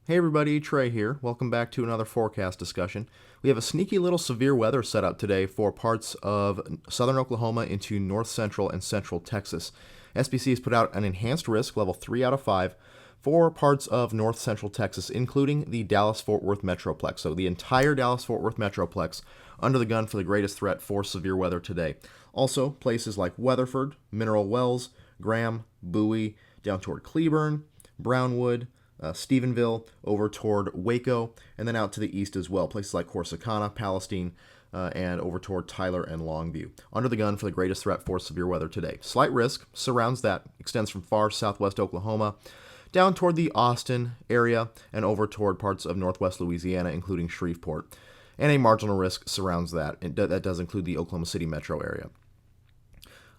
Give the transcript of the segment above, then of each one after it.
Hey everybody, Trey here. Welcome back to another forecast discussion. We have a sneaky little severe weather setup today for parts of southern Oklahoma into north central and central Texas. SPC has put out an enhanced risk, level 3 out of 5, for parts of north central Texas, including the Dallas-Fort Worth Metroplex. So the entire Dallas-Fort Worth Metroplex under the gun for the greatest threat for severe weather today. Also, places like Weatherford, Mineral Wells, Graham, Bowie, down toward Cleburne, Brownwood, Stephenville, over toward Waco, and then out to the east as well. Places like Corsicana, Palestine, and over toward Tyler and Longview. Under the gun for the greatest threat for severe weather today. Slight risk surrounds that, extends from far southwest Oklahoma down toward the Austin area and over toward parts of northwest Louisiana, including Shreveport. And a marginal risk surrounds that. That does include the Oklahoma City metro area.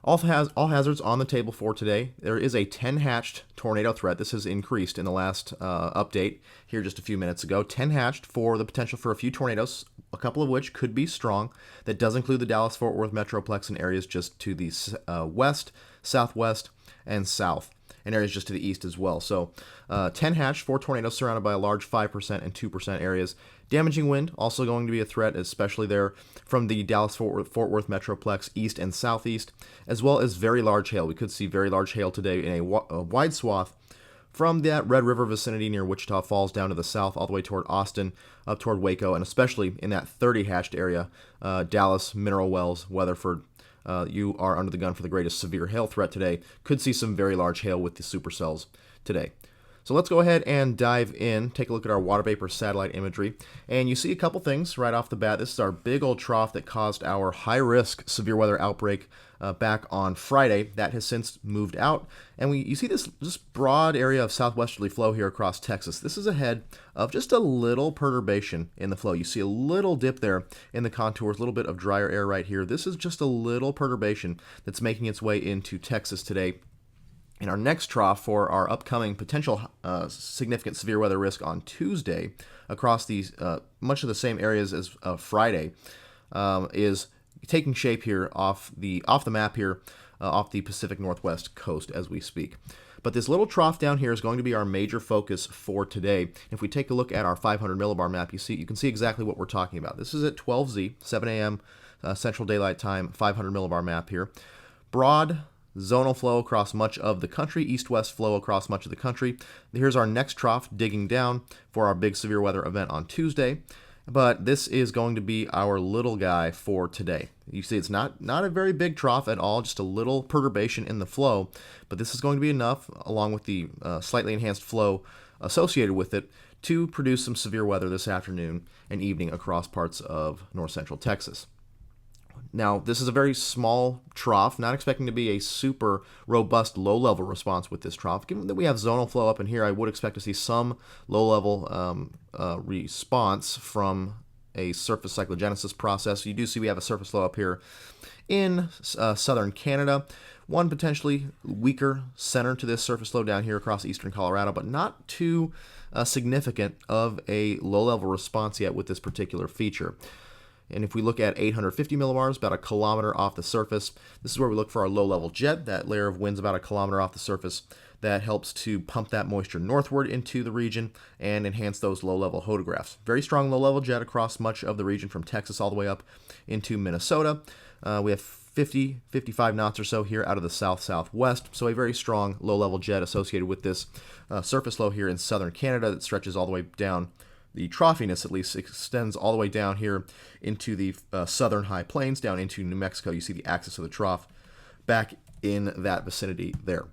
All hazards on the table for today. There is a 10-hatched tornado threat. This has increased in the last update here just a few minutes ago. 10-hatched for the potential for a few tornadoes, a couple of which could be strong. That does include the Dallas-Fort Worth Metroplex and areas just to the west, southwest, and south, and areas just to the east as well. So 10 hatched, 4 tornadoes surrounded by a large 5% and 2% areas. Damaging wind also going to be a threat, especially there from the Dallas-Fort Worth Metroplex east and southeast, as well as very large hail. We could see very large hail today in a wide swath from that Red River vicinity near Wichita Falls down to the south, all the way toward Austin, up toward Waco, and especially in that 30 hatched area, Dallas, Mineral Wells, Weatherford. You are under the gun for the greatest severe hail threat today. Could see some very large hail with the supercells today. So let's go ahead and dive in, take a look at our water vapor satellite imagery. And you see a couple things right off the bat. This is our big old trough that caused our high-risk severe weather outbreak back on Friday. That has since moved out. And you see this broad area of southwesterly flow here across Texas. This is ahead of just a little perturbation in the flow. You see a little dip there in the contours, a little bit of drier air right here. This is just a little perturbation that's making its way into Texas today. In our next trough for our upcoming potential significant severe weather risk on Tuesday across these much of the same areas as Friday is taking shape here off the map here off the Pacific Northwest coast as we speak. But this little trough down here is going to be our major focus for today. If we take a look at our 500 millibar map, you can see exactly what we're talking about. This is at 12Z, 7 a.m. Central Daylight Time, 500 millibar map here. Broad zonal flow across much of the country, east-west flow across much of the country. Here's our next trough digging down for our big severe weather event on Tuesday. But this is going to be our little guy for today. You see it's not a very big trough at all, just a little perturbation in the flow. But this is going to be enough, along with the slightly enhanced flow associated with it, to produce some severe weather this afternoon and evening across parts of north central Texas. Now, this is a very small trough, not expecting to be a super robust low-level response with this trough. Given that we have zonal flow up in here, I would expect to see some low-level response from a surface cyclogenesis process. You do see we have a surface flow up here in southern Canada. One potentially weaker center to this surface flow down here across eastern Colorado, but not too significant of a low-level response yet with this particular feature. And if we look at 850 millibars, about a kilometer off the surface, this is where we look for our low-level jet, that layer of winds about a kilometer off the surface that helps to pump that moisture northward into the region and enhance those low-level photographs. Very strong low-level jet across much of the region from Texas all the way up into Minnesota. We have 55 knots or so here out of the south-southwest, so a very strong low-level jet associated with this surface low here in southern Canada that stretches all the way down. The troughiness, at least, extends all the way down here into the southern high plains, down into New Mexico. You see the axis of the trough back in that vicinity there.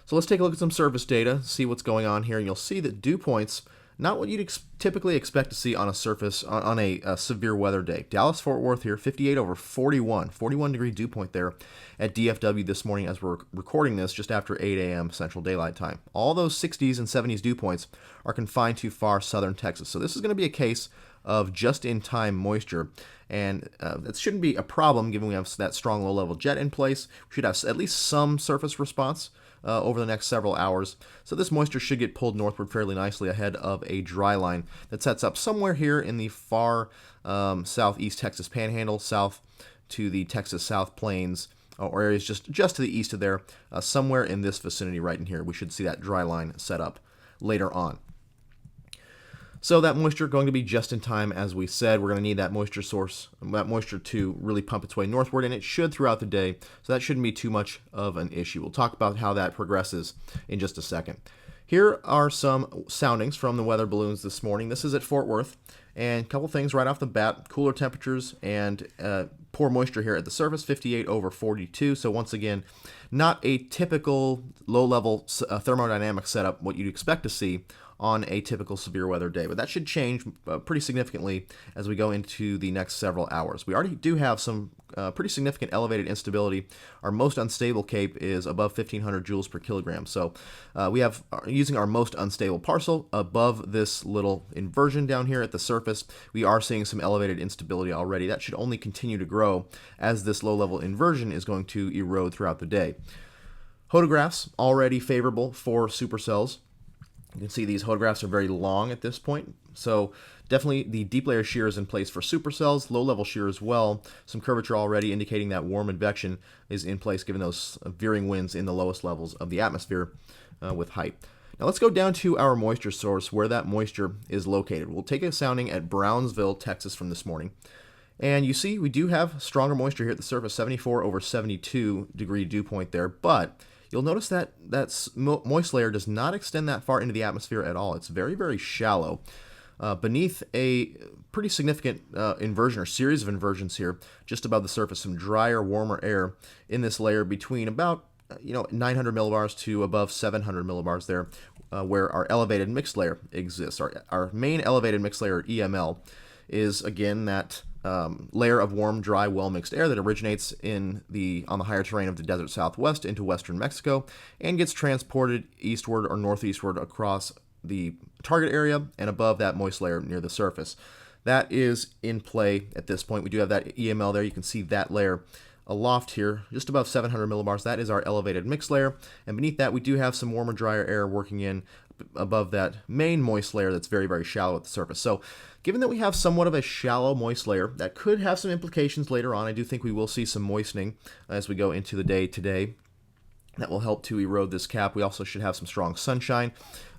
So let's take a look at some surface data, see what's going on here, and you'll see that dew points, not what you'd typically expect to see on a surface, on a severe weather day. Dallas-Fort Worth here, 58 over 41, 41-degree dew point there at DFW this morning as we're recording this just after 8 a.m. Central Daylight Time. All those 60s and 70s dew points are confined to far southern Texas. So this is going to be a case of just-in-time moisture, and that shouldn't be a problem given we have that strong low-level jet in place. We should have at least some surface response over the next several hours. So this moisture should get pulled northward fairly nicely ahead of a dry line that sets up somewhere here in the far southeast Texas panhandle, south to the Texas South Plains, or areas just to the east of there, somewhere in this vicinity right in here. We should see that dry line set up later on. So that moisture going to be just in time, as we said. We're going to need that moisture source, that moisture to really pump its way northward, and it should throughout the day. So that shouldn't be too much of an issue. We'll talk about how that progresses in just a second. Here are some soundings from the weather balloons this morning. This is at Fort Worth, and a couple things right off the bat: cooler temperatures and poor moisture here at the surface, 58 over 42. So once again, not a typical low-level thermodynamic setup, what you'd expect to see on a typical severe weather day, but that should change pretty significantly as we go into the next several hours. We already do have some pretty significant elevated instability. Our most unstable cape is above 1,500 joules per kilogram, so we have, using our most unstable parcel above this little inversion down here at the surface, we are seeing some elevated instability already. That should only continue to grow as this low-level inversion is going to erode throughout the day. Photographs already favorable for supercells. You can see these photographs are very long at this point, so definitely the deep layer shear is in place for supercells, low-level shear as well. Some curvature already indicating that warm advection is in place given those veering winds in the lowest levels of the atmosphere with height. Now let's go down to our moisture source where that moisture is located. We'll take a sounding at Brownsville, Texas from this morning. And you see we do have stronger moisture here at the surface, 74 over 72 degree dew point there, but you'll notice that that moist layer does not extend that far into the atmosphere at all. It's very, very shallow. Beneath a pretty significant inversion or series of inversions here, just above the surface, some drier, warmer air in this layer between about 900 millibars to above 700 millibars there, where our elevated mixed layer exists. Our main elevated mixed layer, EML, is again that layer of warm, dry, well-mixed air that originates on the higher terrain of the desert southwest into western Mexico and gets transported eastward or northeastward across the target area and above that moist layer near the surface. That is in play at this point. We do have that EML there. You can see that layer aloft here, just above 700 millibars. That is our elevated mixed layer, and beneath that we do have some warmer, drier air working in above that main moist layer that's very, very shallow at the surface. So given that we have somewhat of a shallow moist layer, that could have some implications later on. I do think we will see some moistening as we go into the day today. That will help to erode this cap. We also should have some strong sunshine,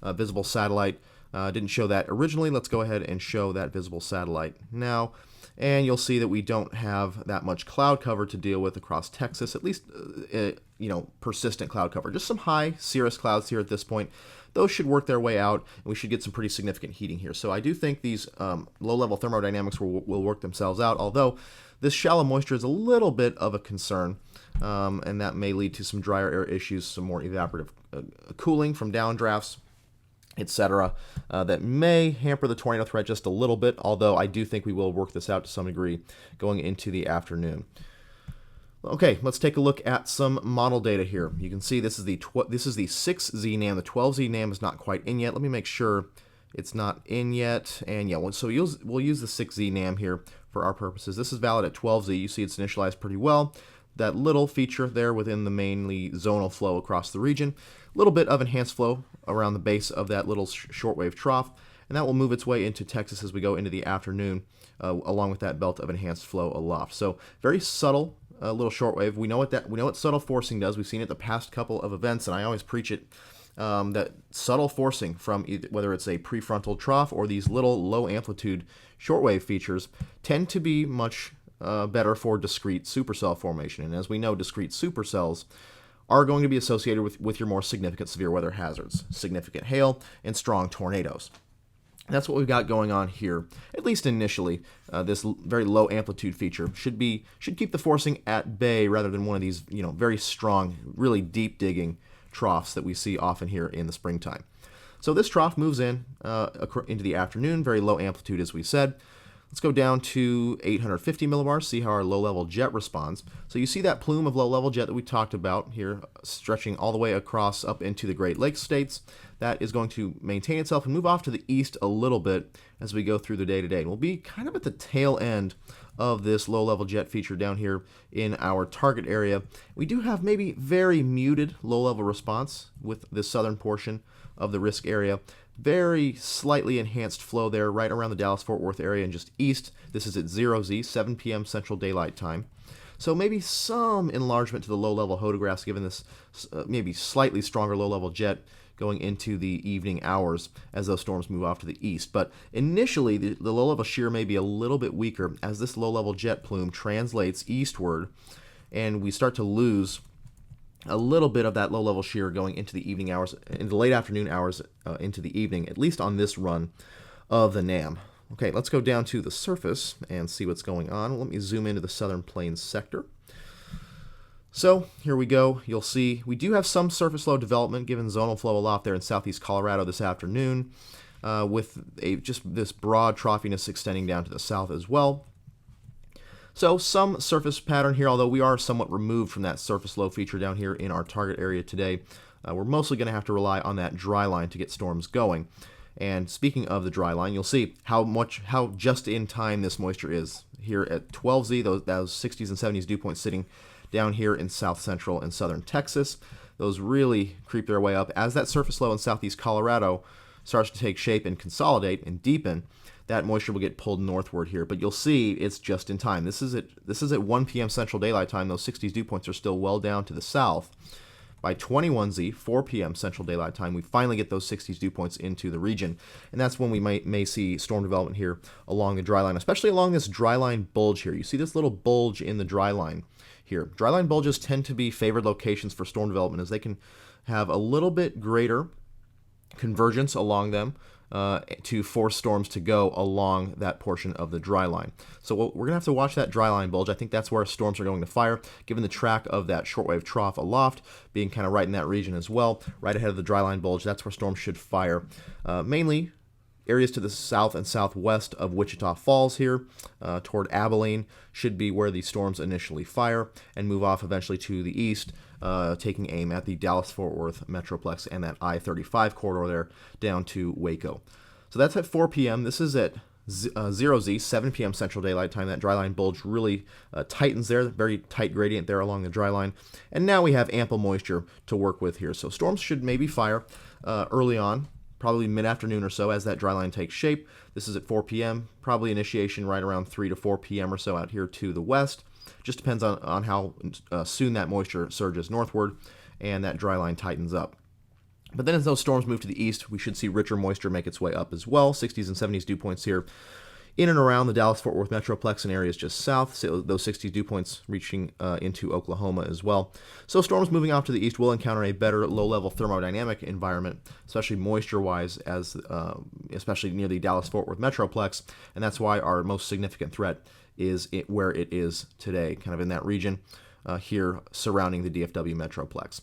visible satellite. Didn't show that originally. Let's go ahead and show that visible satellite now. And you'll see that we don't have that much cloud cover to deal with across Texas, at least, persistent cloud cover. Just some high cirrus clouds here at this point. Those should work their way out, and we should get some pretty significant heating here. So I do think these low-level thermodynamics will work themselves out, although this shallow moisture is a little bit of a concern, and that may lead to some drier air issues, some more evaporative cooling from downdrafts, etc., that may hamper the tornado threat just a little bit, although I do think we will work this out to some degree going into the afternoon. Okay, let's take a look at some model data here. You can see this is the 6Z NAM. The 12Z NAM is not quite in yet. Let me make sure it's not in yet. And yeah, so we'll use the 6Z NAM here for our purposes. This is valid at 12Z. You see it's initialized pretty well. That little feature there within the mainly zonal flow across the region. A little bit of enhanced flow around the base of that little shortwave trough, and that will move its way into Texas as we go into the afternoon, along with that belt of enhanced flow aloft. So very subtle little shortwave. We know what subtle forcing does. We've seen it the past couple of events, and I always preach it. That subtle forcing from whether it's a prefrontal trough or these little low amplitude shortwave features tend to be much better for discrete supercell formation. And as we know, discrete supercells are going to be associated with your more significant severe weather hazards, significant hail, and strong tornadoes. That's what we've got going on here, at least initially. This very low amplitude feature should keep the forcing at bay rather than one of these very strong, really deep digging troughs that we see often here in the springtime. So this trough moves in into the afternoon, very low amplitude as we said. Let's go down to 850 millibars, see how our low-level jet responds. So you see that plume of low-level jet that we talked about here, stretching all the way across up into the Great Lakes states. That is going to maintain itself and move off to the east a little bit as we go through the day today. And we'll be kind of at the tail end of this low-level jet feature down here in our target area. We do have maybe very muted low-level response with the southern portion of the risk area. Very slightly enhanced flow there right around the Dallas-Fort Worth area and just east. This is at 0Z, 7 p.m. Central Daylight Time. So maybe some enlargement to the low-level photographs given this maybe slightly stronger low-level jet going into the evening hours as those storms move off to the east. But initially, the low-level shear may be a little bit weaker as this low-level jet plume translates eastward, and we start to lose a little bit of that low-level shear going into the evening hours, into the late afternoon hours into the evening, at least on this run of the NAM. Okay, let's go down to the surface and see what's going on. Let me zoom into the Southern Plains sector. So here we go. You'll see we do have some surface low development given zonal flow aloft there in southeast Colorado this afternoon, with just this broad troughiness extending down to the south as well. So some surface pattern here, although we are somewhat removed from that surface low feature down here in our target area today. We're mostly going to have to rely on that dry line to get storms going. And speaking of the dry line, you'll see how just in time this moisture is here at 12Z, those 60s and 70s dew points sitting down here in south central and southern Texas. Those really creep their way up as that surface low in southeast Colorado starts to take shape and consolidate and deepen. That moisture will get pulled northward here, but you'll see it's just in time. This is at 1 p.m. Central Daylight Time. Those 60s dew points are still well down to the south. By 21Z, 4 p.m. Central Daylight Time, we finally get those 60s dew points into the region, and that's when we may see storm development here along the dry line, especially along this dry line bulge here. You see this little bulge in the dry line here. Dry line bulges tend to be favored locations for storm development as they can have a little bit greater convergence along them to force storms to go along that portion of the dry line. So we're going to have to watch that dry line bulge. I think that's where storms are going to fire, given the track of that shortwave trough aloft being kind of right in that region as well, right ahead of the dry line bulge. That's where storms should fire, mainly areas to the south and southwest of Wichita Falls here, toward Abilene, should be where the storms initially fire and move off eventually to the east, taking aim at the Dallas-Fort Worth Metroplex and that I-35 corridor there down to Waco. So that's at 4 p.m. This is at 0Z, 7 p.m. Central Daylight Time. That dry line bulge really tightens there, very tight gradient there along the dry line. And now we have ample moisture to work with here. So storms should maybe fire early on, probably mid-afternoon or so as that dry line takes shape. This is at 4 p.m., probably initiation right around 3 to 4 p.m. or so out here to the west. Just depends on how soon that moisture surges northward and that dry line tightens up. But then as those storms move to the east, we should see richer moisture make its way up as well. 60s and 70s dew points here in and around the Dallas-Fort Worth Metroplex and areas just south, so those 60s dew points reaching into Oklahoma as well. So storms moving off to the east will encounter a better low-level thermodynamic environment, especially moisture-wise, especially near the Dallas-Fort Worth Metroplex, and that's why our most significant threat is where it is today, kind of in that region here surrounding the DFW Metroplex.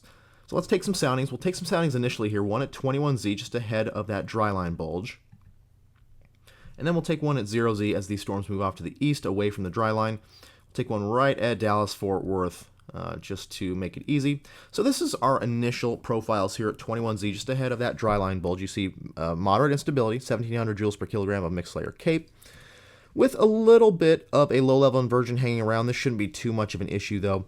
So let's take some soundings. We'll take some soundings initially here, one at 21Z, just ahead of that dry line bulge. And then we'll take one at 0Z as these storms move off to the east, away from the dry line. We'll take one right at Dallas-Fort Worth, just to make it easy. So this is our initial profiles here at 21Z, just ahead of that dry line bulge. You see moderate instability, 1,700 joules per kilogram of mixed layer CAPE, with a little bit of a low-level inversion hanging around. This shouldn't be too much of an issue, though.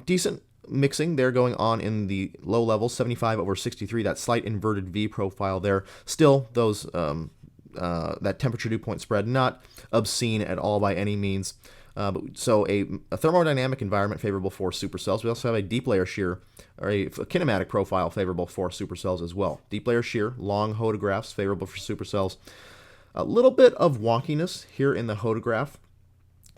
Decent mixing there going on in the low level, 75 over 63, that slight inverted V profile there. Still, those that temperature dew point spread not obscene at all by any means. So a thermodynamic environment favorable for supercells. We also have a deep layer shear, or a kinematic profile favorable for supercells as well. Deep layer shear, long hodographs favorable for supercells. A little bit of wonkiness here in the hodograph.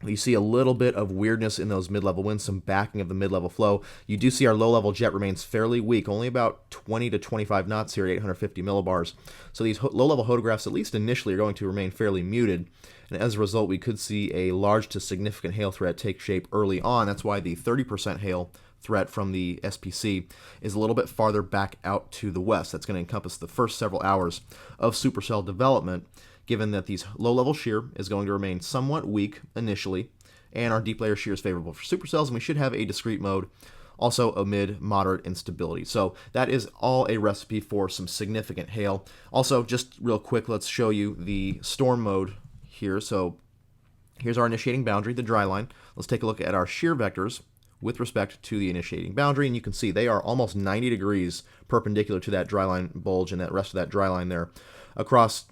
You see a little bit of weirdness in those mid-level winds, some backing of the mid-level flow. You do see our low-level jet remains fairly weak, only about 20 to 25 knots here at 850 millibars. So these low-level hodographs, at least initially, are going to remain fairly muted. And as a result, we could see a large to significant hail threat take shape early on. That's why the 30% hail threat from the SPC is a little bit farther back out to the west. That's going to encompass the first several hours of supercell development, given that these low-level shear is going to remain somewhat weak initially, and our deep layer shear is favorable for supercells, and we should have a discrete mode also amid moderate instability. So that is all a recipe for some significant hail. Also, just real quick, let's show you the storm mode here. So here's our initiating boundary, the dry line. Let's take a look at our shear vectors with respect to the initiating boundary, and you can see they are almost 90 degrees perpendicular to that dry line bulge and that rest of that dry line there across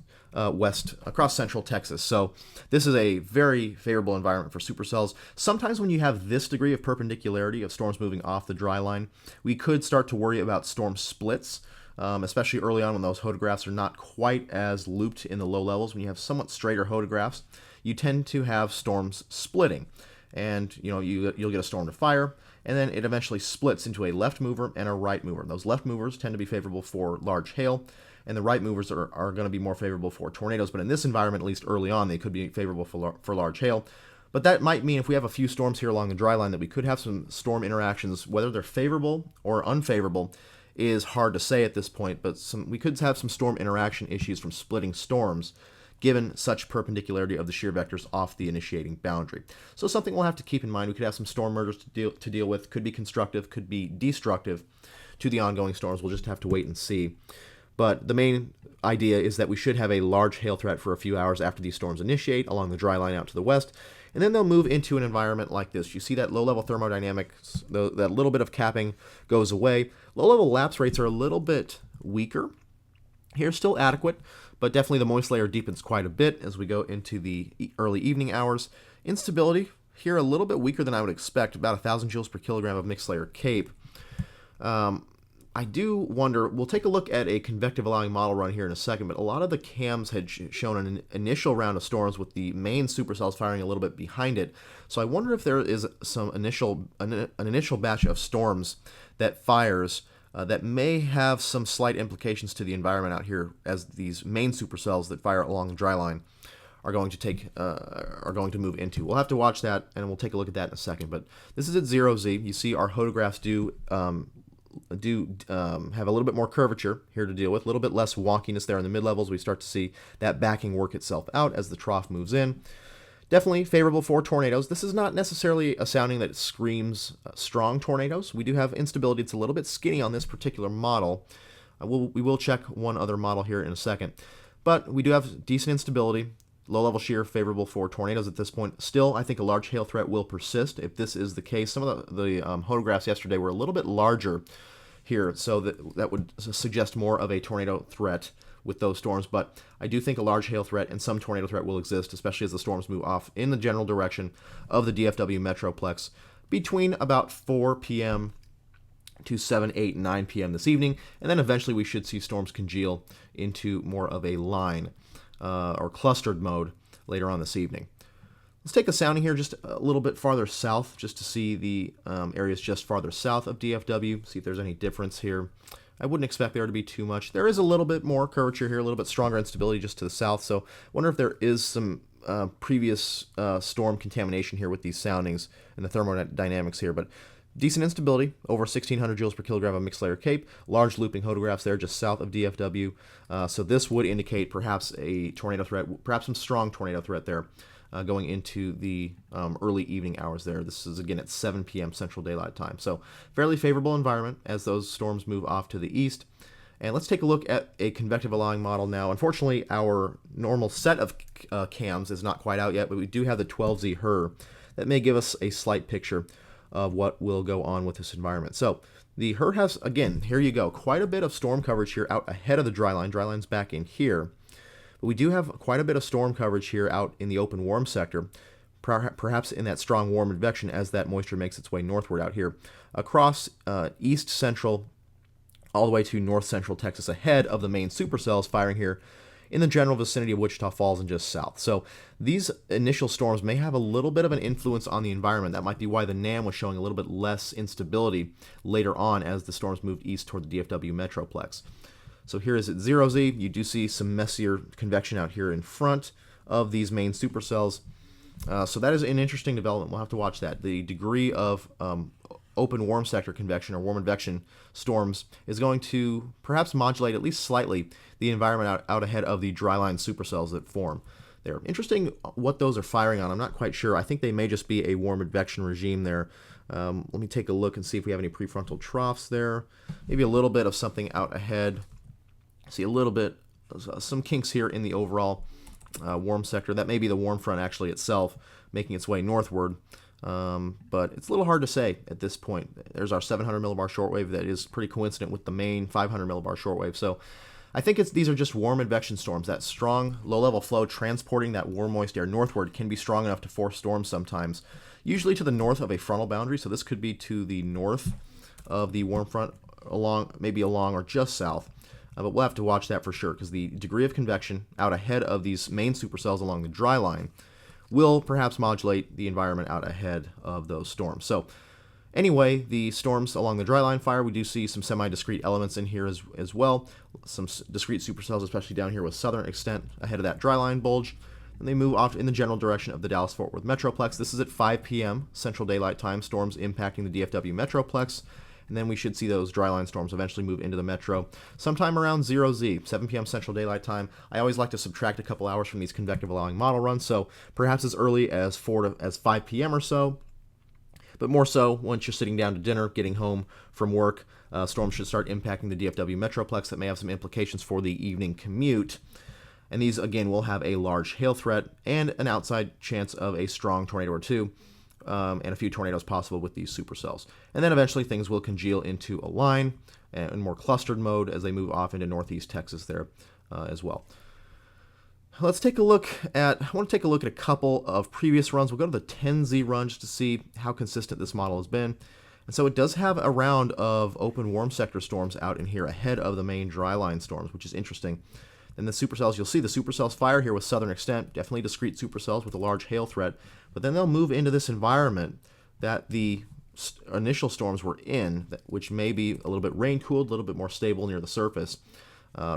central Texas. So this is a very favorable environment for supercells. Sometimes when you have this degree of perpendicularity of storms moving off the dry line, we could start to worry about storm splits especially early on when those photographs are not quite as looped in the low levels. When you have somewhat straighter photographs, you tend to have storms splitting. And you'll get a storm to fire, and then it eventually splits into a left mover and a right mover. Those left movers tend to be favorable for large hail, and the right movers are going to be more favorable for tornadoes. But in this environment, at least early on, they could be favorable for large hail. But that might mean if we have a few storms here along the dry line that we could have some storm interactions. Whether they're favorable or unfavorable is hard to say at this point, but we could have some storm interaction issues from splitting storms given such perpendicularity of the shear vectors off the initiating boundary. So something we'll have to keep in mind. We could have some storm mergers to deal with. Could be constructive, could be destructive to the ongoing storms. We'll just have to wait and see. But the main idea is that we should have a large hail threat for a few hours after these storms initiate along the dry line out to the west, and then they'll move into an environment like this. You see that low-level thermodynamics, that little bit of capping goes away. Low-level lapse rates are a little bit weaker. Here, still adequate, but definitely the moist layer deepens quite a bit as we go into the early evening hours. Instability here a little bit weaker than I would expect, about 1,000 joules per kilogram of mixed layer CAPE. I do wonder, we'll take a look at a convective allowing model run here in a second, but a lot of the cams had shown an initial round of storms with the main supercells firing a little bit behind it. So I wonder if there is some an initial batch of storms that fires that may have some slight implications to the environment out here, as these main supercells that fire along the dry line are going to move into. We'll have to watch that, and we'll take a look at that in a second. But this is at 0Z. You see our photographs do have a little bit more curvature here to deal with, a little bit less wonkiness there in the mid-levels. We start to see that backing work itself out as the trough moves in. Definitely favorable for tornadoes. This is not necessarily a sounding that screams strong tornadoes. We do have instability. It's a little bit skinny on this particular model. We will check one other model here in a second. But we do have decent instability. Low-level shear favorable for tornadoes at this point. Still, I think a large hail threat will persist if this is the case. Some of the photographs yesterday were a little bit larger here, so that would suggest more of a tornado threat with those storms. But I do think a large hail threat and some tornado threat will exist, especially as the storms move off in the general direction of the DFW Metroplex between about 4 p.m. to 7, 8, 9 p.m. this evening. And then eventually we should see storms congeal into more of a line or clustered mode later on this evening. Let's take a sounding here just a little bit farther south, just to see the areas just farther south of DFW, see if there's any difference here. I wouldn't expect there to be too much. There is a little bit more curvature here, a little bit stronger instability just to the south, so I wonder if there is some previous storm contamination here with these soundings and the thermodynamics here. But decent instability, over 1,600 joules per kilogram of mixed layer CAPE, large looping photographs there just south of DFW. So this would indicate perhaps a tornado threat, perhaps some strong tornado threat there going into the early evening hours there. This is again at 7 p.m. Central Daylight Time. So fairly favorable environment as those storms move off to the east. And let's take a look at a convective allowing model now. Unfortunately, our normal set of cams is not quite out yet, but we do have the 12Z HER that may give us a slight picture of what will go on with this environment. So the HER has, again, here you go, quite a bit of storm coverage here out ahead of the dry line. Dry line's back in here. But we do have quite a bit of storm coverage here out in the open warm sector, perhaps in that strong warm advection as that moisture makes its way northward out here across east central all the way to north central Texas, ahead of the main supercells firing here in the general vicinity of Wichita Falls and just south. So these initial storms may have a little bit of an influence on the environment. That might be why the NAM was showing a little bit less instability later on as the storms moved east toward the DFW Metroplex. So here is at 0Z. You do see some messier convection out here in front of these main supercells. So that is an interesting development. We'll have to watch that. The degree of open warm sector convection or warm advection storms is going to perhaps modulate at least slightly the environment out ahead of the dryline supercells that form. They're interesting what those are firing on. I'm not quite sure. I think they may just be a warm advection regime there. Let me take a look and see if we have any prefrontal troughs there. Maybe a little bit of something out ahead. See a little bit, some kinks here in the overall warm sector. That may be the warm front actually itself making its way northward. But it's a little hard to say at this point. There's our 700 millibar shortwave that is pretty coincident with the main 500 millibar shortwave. So I think these are just warm advection storms. That strong low-level flow transporting that warm, moist air northward can be strong enough to force storms sometimes, usually to the north of a frontal boundary. So this could be to the north of the warm front, maybe along or just south but we'll have to watch that for sure because the degree of convection out ahead of these main supercells along the dry line will perhaps modulate the environment out ahead of those storms. So anyway, the storms along the dryline fire, we do see some semi-discrete elements in here as well. Some discrete supercells, especially down here with southern extent ahead of that dryline bulge. And they move off in the general direction of the Dallas-Fort Worth Metroplex. This is at 5 p.m. Central Daylight Time, storms impacting the DFW Metroplex. And then we should see those dryline storms eventually move into the metro sometime around 0Z, 7 p.m. Central Daylight Time. I always like to subtract a couple hours from these convective allowing model runs, so perhaps as early as 5 p.m. or so. But more so once you're sitting down to dinner, getting home from work, storms should start impacting the DFW Metroplex. That may have some implications for the evening commute. And these, again, will have a large hail threat and an outside chance of a strong tornado or two, and a few tornadoes possible with these supercells. And then eventually things will congeal into a line and more clustered mode as they move off into northeast Texas there as well. Let's take a look at, I want to take a look at a couple of previous runs. We'll go to the 10Z run just to see how consistent this model has been. And so it does have a round of open warm sector storms out in here ahead of the main dryline storms, which is interesting. And the supercells, you'll see the supercells fire here with southern extent, definitely discrete supercells with a large hail threat, but then they'll move into this environment that the initial storms were in, which may be a little bit rain-cooled, a little bit more stable near the surface.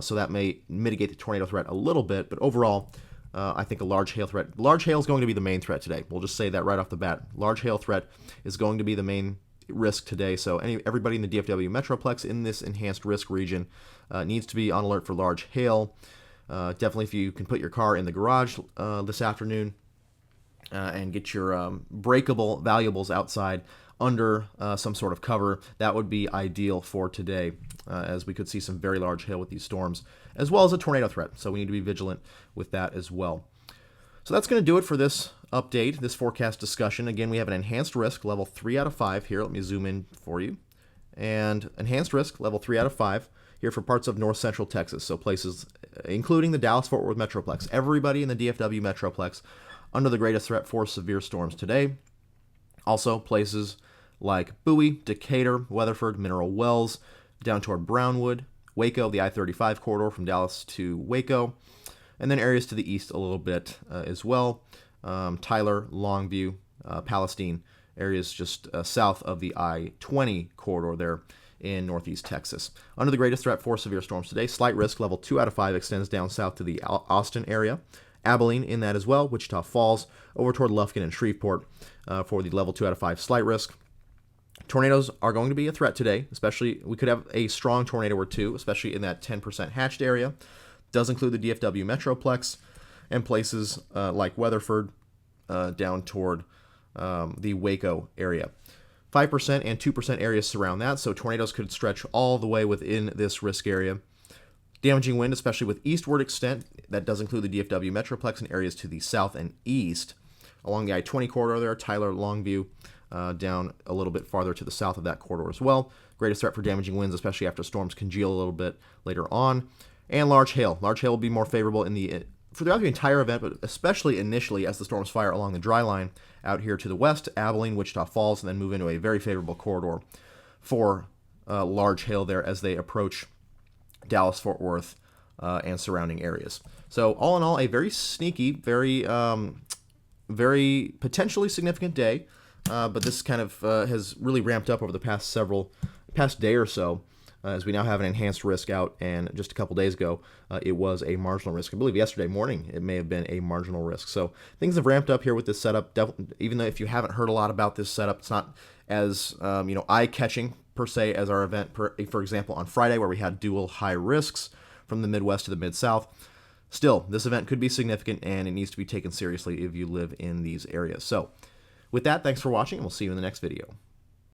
So that may mitigate the tornado threat a little bit, but overall, I think a large hail threat. Large hail is going to be the main threat today. We'll just say that right off the bat. Large hail threat is going to be the main risk today. So everybody in the DFW Metroplex in this enhanced risk region needs to be on alert for large hail. Definitely, if you can put your car in the garage this afternoon and get your breakable valuables outside under some sort of cover, that would be ideal for today, as we could see some very large hail with these storms, as well as a tornado threat. So we need to be vigilant with that as well. So that's going to do it for this update, this forecast discussion. Again, we have an enhanced risk, level 3 out of 5 here. Let me zoom in for you. And enhanced risk, level 3 out of 5 here for parts of north central Texas. So places including the Dallas-Fort Worth Metroplex. Everybody in the DFW Metroplex under the greatest threat for severe storms today. Also places like Bowie, Decatur, Weatherford, Mineral Wells, down toward Brownwood, Waco, the I-35 corridor from Dallas to Waco, and then areas to the east a little bit as well. Tyler, Longview, Palestine, areas just south of the I-20 corridor there in northeast Texas. Under the greatest threat for severe storms today, slight risk, level 2 out of 5, extends down south to the Austin area. Abilene in that as well, Wichita Falls, over toward Lufkin and Shreveport for the level 2 out of 5 slight risk. Tornadoes are going to be a threat today, especially we could have a strong tornado or two, especially in that 10% hatched area. Does include the DFW Metroplex and places like Weatherford down toward the Waco area. 5% and 2% areas surround that, so tornadoes could stretch all the way within this risk area. Damaging wind, especially with eastward extent, that does include the DFW Metroplex and areas to the south and east. Along the I-20 corridor there, Tyler, Longview, down a little bit farther to the south of that corridor as well. Greatest threat for damaging winds, especially after storms congeal a little bit later on. And large hail. Large hail will be more favorable throughout the entire event, but especially initially as the storms fire along the dry line out here to the west, Abilene, Wichita Falls, and then move into a very favorable corridor for large hail there as they approach Dallas, Fort Worth, and surrounding areas. So all in all, a very sneaky, very potentially significant day, but this kind of has really ramped up over the past day or so, as we now have an enhanced risk out, and just a couple days ago, it was a marginal risk. I believe yesterday morning it may have been a marginal risk. So things have ramped up here with this setup. Even though if you haven't heard a lot about this setup, it's not as eye-catching per se as our event, for example, on Friday, where we had dual high risks from the Midwest to the Mid-South. Still, this event could be significant, and it needs to be taken seriously if you live in these areas. So with that, thanks for watching, and we'll see you in the next video.